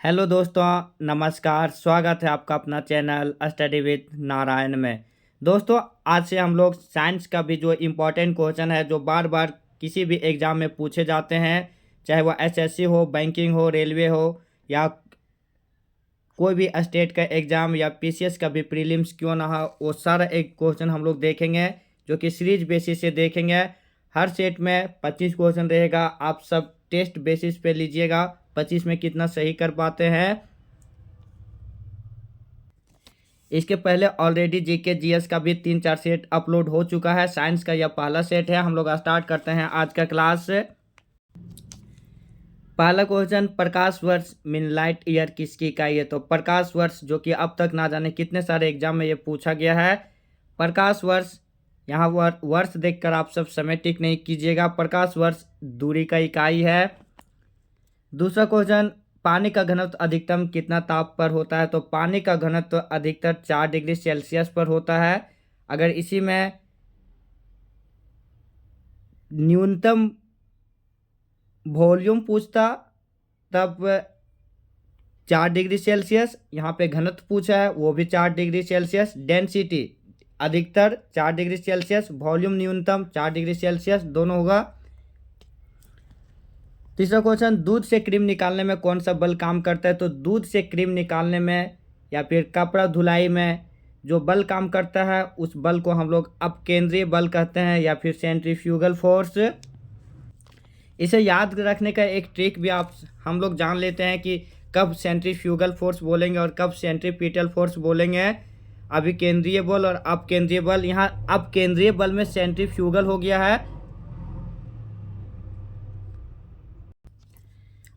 Hello दोस्तों, नमस्कार। स्वागत है आपका अपना चैनल स्टडी विद नारायण में। दोस्तों, आज से हम लोग साइंस का भी जो इम्पोर्टेंट क्वेश्चन है जो बार बार किसी भी एग्ज़ाम में पूछे जाते हैं, चाहे वो एसएससी हो, बैंकिंग हो, रेलवे हो या कोई भी स्टेट का एग्ज़ाम या पीसीएस का भी प्रीलिम्स क्यों ना हो, वो सारा एक क्वेश्चन हम लोग देखेंगे जो कि सीरीज बेसिस से देखेंगे। हर सेट में 25 क्वेश्चन रहेगा। आप सब टेस्ट बेसिस पे लीजिएगा 25 में कितना सही कर पाते हैं। इसके पहले ऑलरेडी जीके जीएस का भी 3-4 सेट अपलोड हो चुका है। साइंस का यह पहला सेट है। हम लोग स्टार्ट करते हैं आज का क्लास से। पहला क्वेश्चन, प्रकाश वर्ष मीन लाइट ईयर किसकी इकाई है? तो प्रकाश वर्ष जो कि अब तक ना जाने कितने सारे एग्जाम में ये पूछा गया है। प्रकाश वर्ष, यहाँ वर्ष देखकर आप सब समय टिक नहीं कीजिएगा। प्रकाश वर्ष दूरी का इकाई है। दूसरा क्वेश्चन, पानी का घनत्व अधिकतम कितना ताप पर होता है? तो पानी का घनत्व अधिकतर 4 डिग्री सेल्सियस पर होता है। अगर इसी में न्यूनतम वॉल्यूम पूछता तब 4 डिग्री सेल्सियस, यहाँ पे घनत्व पूछा है वो भी 4 डिग्री सेल्सियस। डेंसिटी अधिकतर 4 डिग्री सेल्सियस, वॉल्यूम न्यूनतम 4 डिग्री सेल्सियस, दोनों होगा। तीसरा क्वेश्चन, दूध से क्रीम निकालने में कौन सा बल काम करता है? तो दूध से क्रीम निकालने में या फिर कपड़ा धुलाई में जो बल काम करता है उस बल को हम लोग अपकेंद्रीय बल कहते हैं या फिर सेंट्रीफ्यूगल फोर्स। इसे याद रखने का एक ट्रिक भी हम लोग जान लेते हैं कि कब सेंट्रीफ्यूगल फोर्स बोलेंगे और कब सेंट्रीपिटल फोर्स बोलेंगे। अभी केंद्रीय बल और अपकेंद्रीय बल, यहाँ अपकेंद्रीय बल में सेंट्रीफ्यूगल हो गया है,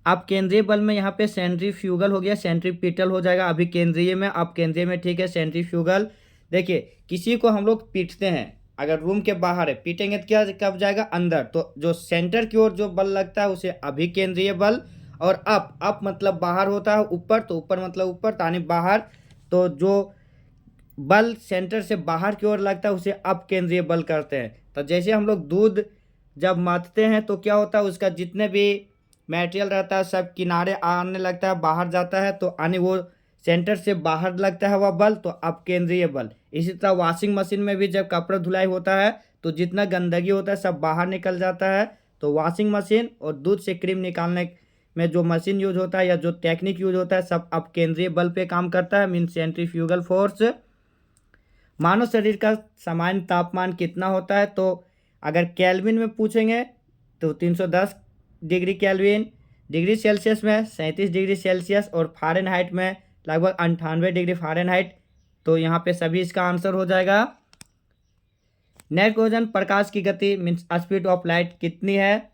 अब केंद्रीय बल में यहाँ पे सेंट्रीफ्यूगल हो गया, सेंट्रीपिटल हो जाएगा। अभी केंद्रीय में, अब केंद्रीय में, ठीक है, सेंट्रीफ्यूगल। देखिए, किसी को हम लोग पीटते हैं, अगर रूम के बाहर है, पीटेंगे तो क्या कब जाएगा? अंदर। तो जो सेंटर की ओर जो बल लगता है उसे अभिकेंद्रीय बल। और अप मतलब बाहर होता है, ऊपर तो ऊपर मतलब ऊपर, तानी बाहर। तो जो बल सेंटर से बाहर की ओर लगता है उसे अपकेंद्रीय बल करते हैं। तो जैसे हम लोग दूध जब मथते हैं तो क्या होता है, उसका जितने भी मटेरियल रहता है सब किनारे आने लगता है, बाहर जाता है, तो आने वो सेंटर से बाहर लगता है वह बल, तो अपकेंद्रीय बल। इसी तरह वॉशिंग मशीन में भी जब कपड़ा धुलाई होता है तो जितना गंदगी होता है सब बाहर निकल जाता है। तो वॉशिंग मशीन और दूध से क्रीम निकालने में जो मशीन यूज होता है या जो टेक्निक यूज होता है सब अपकेंद्रीय बल पे काम करता है, मीन सेंट्रीफ्यूगल फोर्स। मानव शरीर का सामान्य तापमान कितना होता है? तो अगर केल्विन में पूछेंगे तो 310 डिग्री केल्विन, डिग्री सेल्सियस में 37 डिग्री सेल्सियस और फ़ारेनहाइट में लगभग 98 डिग्री फ़ारेनहाइट। तो यहाँ पे सभी इसका आंसर हो जाएगा। नेक्स्ट क्वेश्चन, प्रकाश की गति मीन्स स्पीड ऑफ लाइट कितनी है?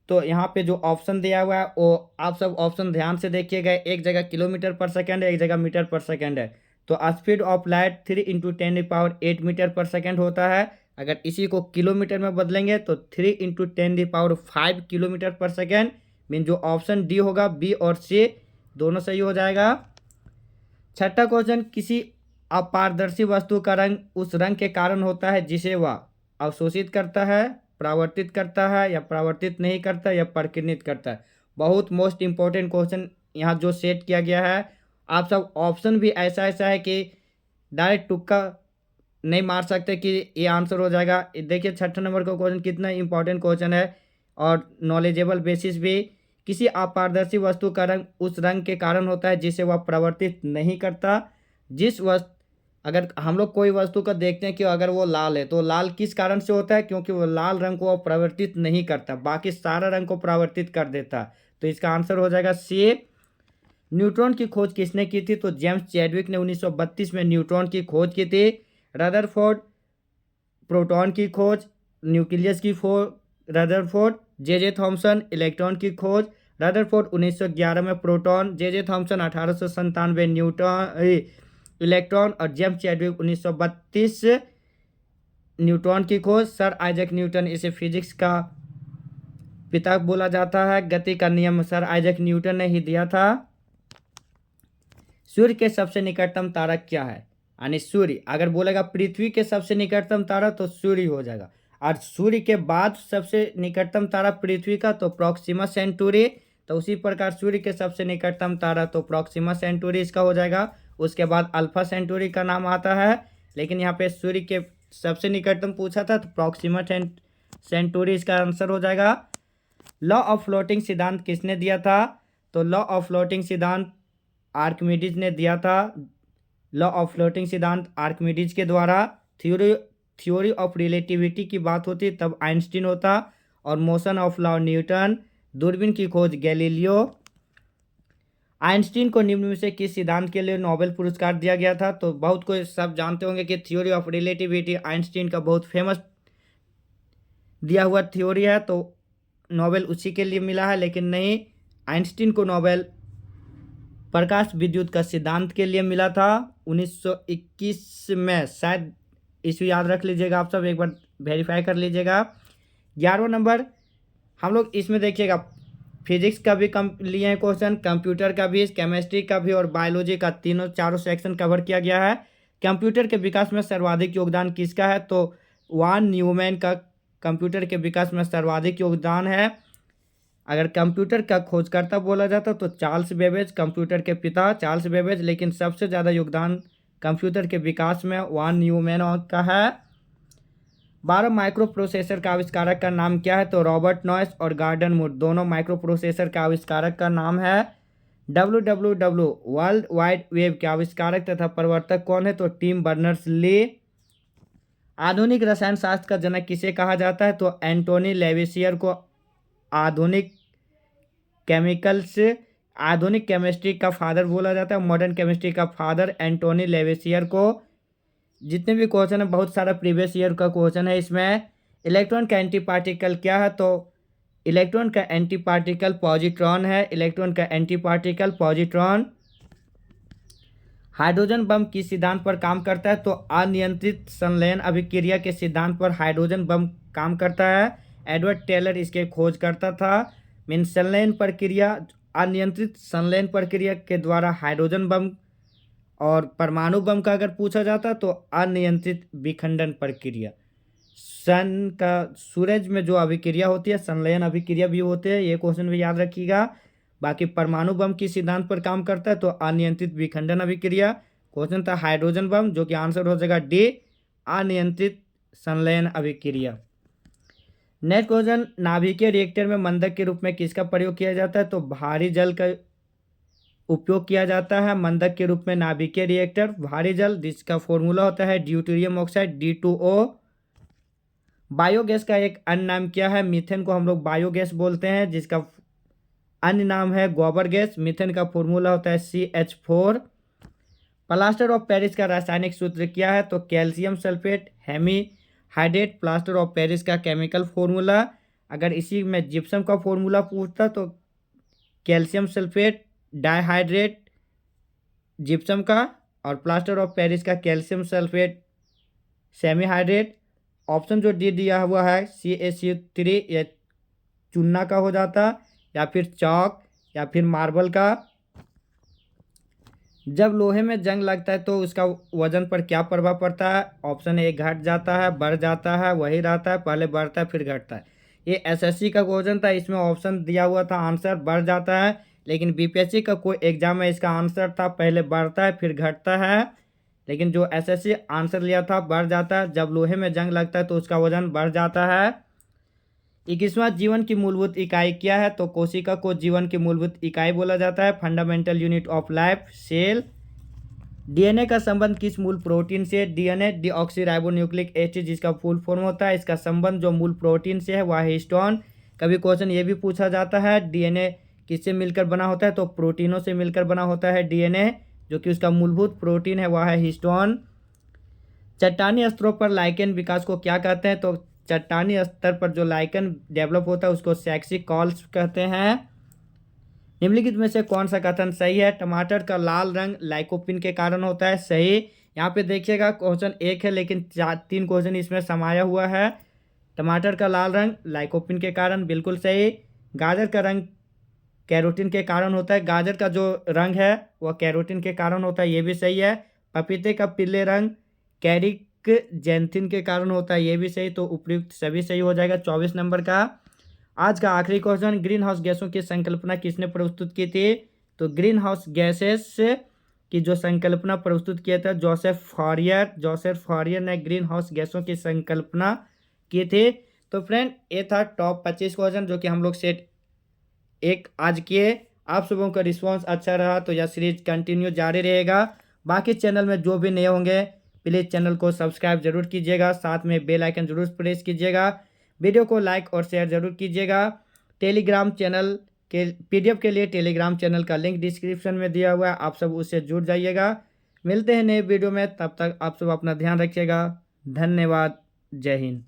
तो यहाँ पे जो ऑप्शन दिया हुआ है वो आप सब ऑप्शन ध्यान से देखिएगा। एक जगह किलोमीटर पर सेकेंड है, एक जगह मीटर पर सेकेंड है। तो स्पीड ऑफ लाइट 3 × 10⁸ मीटर पर सेकेंड होता है। अगर इसी को किलोमीटर में बदलेंगे तो 3 × 10⁵ किलोमीटर पर सेकेंड, मीन जो ऑप्शन डी होगा, बी और सी दोनों सही हो जाएगा। छठा क्वेश्चन, किसी अपारदर्शी वस्तु का रंग उस रंग के कारण होता है जिसे वह अवशोषित करता है, परावर्तित करता है या परावर्तित नहीं करता या परिकीर्णित करता है। बहुत मोस्ट इंपॉर्टेंट क्वेश्चन यहाँ जो सेट किया गया है। आप सब ऑप्शन भी ऐसा ऐसा है कि डायरेक्ट तुक्का नहीं मार सकते कि ये आंसर हो जाएगा। देखिए, छठे नंबर का क्वेश्चन कितना इंपॉर्टेंट क्वेश्चन है और नॉलेजेबल बेसिस भी। किसी अपारदर्शी वस्तु का रंग उस रंग के कारण होता है जिसे वह प्रवर्तित नहीं करता। जिस वस्तु, अगर हम लोग कोई वस्तु को देखते हैं कि अगर वो लाल है तो लाल किस कारण से होता है? क्योंकि वो लाल रंग को वो प्रवर्तित नहीं करता, बाकी सारा रंग को प्रवर्तित कर देता। तो इसका आंसर हो जाएगा सी। न्यूट्रॉन की खोज किसने की थी? तो जेम्स चैडविक ने 1932 में न्यूट्रॉन की खोज की थी। रदरफोर्ड प्रोटॉन की खोज, न्यूक्लियस की खोज रदरफोर्ड। जे थॉमसन इलेक्ट्रॉन की खोज, रदरफोर्ड 1911 में proton, J Thomson 1897 neutron electron और जेम्स चैडविक 1932 न्यूट्रॉन की खोज। सर आइजैक न्यूटन, इसे फिजिक्स का पिता बोला जाता है। गति का नियम सर आइजैक न्यूटन ने ही दिया था। सूर्य के सबसे निकटतम तारा क्या है? यानी सूर्य अगर बोलेगा पृथ्वी के सबसे निकटतम तारा तो सूर्य हो जाएगा, और सूर्य के बाद सबसे निकटतम तारा पृथ्वी का तो प्रॉक्सिमा सेंटूरी। तो उसी प्रकार सूर्य के सबसे निकटतम तारा तो प्रॉक्सिमा सेंटूरी इसका हो जाएगा। उसके बाद अल्फा सेंटूरी का नाम आता है, लेकिन यहाँ पे सूर्य के सबसे निकटतम पूछा था तो प्रॉक्सिमा सेंटूरी इसका आंसर हो जाएगा। लॉ ऑफ फ्लोटिंग सिद्धांत किसने दिया था? तो लॉ ऑफ फ्लोटिंग सिद्धांत आर्किमिडीज ने दिया था। लॉ ऑफ फ्लोटिंग सिद्धांत आर्किमिडीज के द्वारा। थ्योरी ऑफ रिलेटिविटी की बात होती तब आइंस्टीन होता। और मोशन ऑफ लॉ न्यूटन। दूरबीन की खोज गैलीलियो। आइंस्टीन को निम्न में से किस सिद्धांत के लिए नोबेल पुरस्कार दिया गया था? तो बहुत कोई सब जानते होंगे कि थ्योरी ऑफ रिलेटिविटी आइंस्टीन का बहुत फेमस दिया हुआ थ्योरी है, तो नोबेल उसी के लिए मिला है। लेकिन नहीं, आइंस्टीन को नोबेल प्रकाश विद्युत का सिद्धांत के लिए मिला था 1921 में। शायद ईस्वी याद रख लीजिएगा, आप सब एक बार वेरीफाई कर लीजिएगा। 11वां नंबर हम लोग इसमें देखिएगा, फिजिक्स का भी कम लिए हैं क्वेश्चन, कंप्यूटर का भी, केमिस्ट्री का भी और बायोलॉजी का, चारों सेक्शन कवर किया गया है। कंप्यूटर के विकास में सर्वाधिक योगदान किसका है? तो वान न्यूमैन का कंप्यूटर के विकास में सर्वाधिक योगदान है। अगर कंप्यूटर का खोजकर्ता बोला जाता तो चार्ल्स बेबेज, कंप्यूटर के पिता चार्ल्स बेबेज, लेकिन सबसे ज़्यादा योगदान कंप्यूटर के विकास में वान न्यूमैन का है। 12 माइक्रो प्रोसेसर का आविष्कारक का नाम क्या है? तो रॉबर्ट नॉइस और गॉर्डन मूर दोनों माइक्रो प्रोसेसर का आविष्कारक का नाम है। WWW वर्ल्ड वाइड वेब के आविष्कारक तथा प्रवर्तक कौन है? तो टिम बर्नर्स-ली। आधुनिक रसायन शास्त्र का जनक किसे कहा जाता है? तो एंटोनी लेविसियर को आधुनिक केमिस्ट्री का फादर बोला जाता है। मॉडर्न केमिस्ट्री का फादर एंटोनी लेविसियर को। जितने भी क्वेश्चन है बहुत सारा प्रीवियस ईयर का क्वेश्चन है इसमें। इलेक्ट्रॉन का एंटी पार्टिकल क्या है? तो इलेक्ट्रॉन का एंटी पार्टिकल पॉजिट्रॉन है। इलेक्ट्रॉन का anti particle positron. Hydrogen bomb किस सिद्धांत पर काम करता है? तो अनियंत्रित संलयन अभिक्रिया के सिद्धांत पर हाइड्रोजन बम काम करता है। एडवर्ड टेलर इसके खोज करता था। मीन संलयन प्रक्रिया, अनियंत्रित संलयन प्रक्रिया के द्वारा हाइड्रोजन बम और परमाणु बम का अगर पूछा जाता तो अनियंत्रित विखंडन प्रक्रिया। सूरज में जो अभिक्रिया होती है संलयन अभिक्रिया भी होते हैं, ये क्वेश्चन भी याद रखिएगा। बाकी परमाणु बम किस सिद्धांत पर काम करता है? तो अनियंत्रित विखंडन अभिक्रिया। क्वेश्चन था हाइड्रोजन बम, जो कि आंसर हो जाएगा डी, अनियंत्रित संलयन अभिक्रिया। नेक्स्ट क्वेश्चन, नाभिकीय रिएक्टर में मंदक के रूप में किसका प्रयोग किया जाता है? तो भारी जल का उपयोग किया जाता है मंदक के रूप में। नाभिकीय रिएक्टर भारी जल, जिसका फॉर्मूला होता है ड्यूटेरियम ऑक्साइड D2O। बायोगैस का एक अन्य नाम क्या है? मीथेन को हम लोग बायोगैस बोलते हैं, जिसका अन्य नाम है गोबर गैस। मीथेन का फॉर्मूला होता है CH4। प्लास्टर ऑफ पेरिस का रासायनिक सूत्र क्या है? तो calcium sulphate hemi hydrate plaster of Paris का केमिकल फॉर्मूला। अगर इसी में जिप्सम का फॉर्मूला पूछता तो कैल्शियम सल्फेट डाइहाइड्रेट जिप्सम का, और प्लास्टर ऑफ पेरिस का calcium sulphate semi hydrate. Option जो डी दिया हुआ है CaCO3, या चूना का हो जाता, या फिर चौक, या फिर मार्बल का। जब लोहे में जंग लगता है तो उसका वजन पर क्या प्रभाव पड़ता है? ऑप्शन ए घट जाता है, बढ़ जाता है, वही रहता है, पहले बढ़ता है फिर घटता है। ये SSC का क्वेश्चन था, इसमें ऑप्शन दिया हुआ था आंसर बढ़ जाता है, लेकिन BPSC का कोई एग्जाम में इसका आंसर था पहले बढ़ता है फिर घटता है, लेकिन जो SSC आंसर लिया था बढ़ जाता है। जब लोहे में जंग लगता है तो उसका वजन बढ़ जाता है। 21वां जीवन की मूलभूत इकाई क्या है? तो कोशिका को जीवन की मूलभूत इकाई बोला जाता है, fundamental unit of life, cell. DNA का संबंध किस मूल प्रोटीन से? DNA डीऑक्सीराइबोन्यूक्लिक एसिड, जिसका फुल फॉर्म होता है। इसका संबंध जो मूल प्रोटीन से है वह है हिस्टोन। कभी क्वेश्चन ये भी पूछा जाता है DNA किससे मिलकर बना होता है? तो प्रोटीनों से मिलकर बना होता है DNA, जो कि उसका मूलभूत प्रोटीन है वह है हिस्टोन। चट्टानी स्तरों पर लाइकेन विकास को क्या कहते हैं? तो चट्टानी स्तर पर जो लाइकेन डेवलप होता है उसको सैक्सी कॉल्स कहते हैं। निम्नलिखित में से कौन सा कथन सही है? टमाटर का लाल रंग लाइकोपिन के कारण होता है, सही। यहाँ पे देखिएगा क्वेश्चन एक है लेकिन 3 क्वेश्चन इसमें समाया हुआ है। टमाटर का लाल रंग लाइकोपिन के कारण, बिल्कुल सही। गाजर का रंग कैरोटीन के कारण होता है, गाजर का जो रंग है वह कैरोटीन के कारण होता है, ये भी सही है। पपीते का पीले रंग कैरिक जैंथिन के कारण होता है, ये भी सही। तो उपयुक्त सभी सही हो जाएगा 24 नंबर का। आज का आखिरी क्वेश्चन, ग्रीन हाउस गैसों की संकल्पना किसने प्रस्तुत की थी? तो ग्रीन हाउस गैसेस की जो संकल्पना प्रस्तुत किया था जोसेफ फॉरियर ने ग्रीन हाउस गैसों की संकल्पना की थी। तो फ्रेंड ये था टॉप 25 क्वेश्चन जो कि हम लोग सेट एक आज किए। आप सबों का रिस्पांस अच्छा रहा तो यह सीरीज कंटिन्यू जारी रहेगा। बाकी चैनल में जो भी नए होंगे प्लीज़ चैनल को सब्सक्राइब जरूर कीजिएगा, साथ में बेल आइकन जरूर प्रेस कीजिएगा, वीडियो को लाइक और शेयर जरूर कीजिएगा। टेलीग्राम चैनल के PDF के लिए टेलीग्राम चैनल का लिंक डिस्क्रिप्शन में दिया हुआ है, आप सब उससे जुड़ जाइएगा। मिलते हैं नए वीडियो में, तब तक आप सब अपना ध्यान रखिएगा। धन्यवाद। जय हिंद।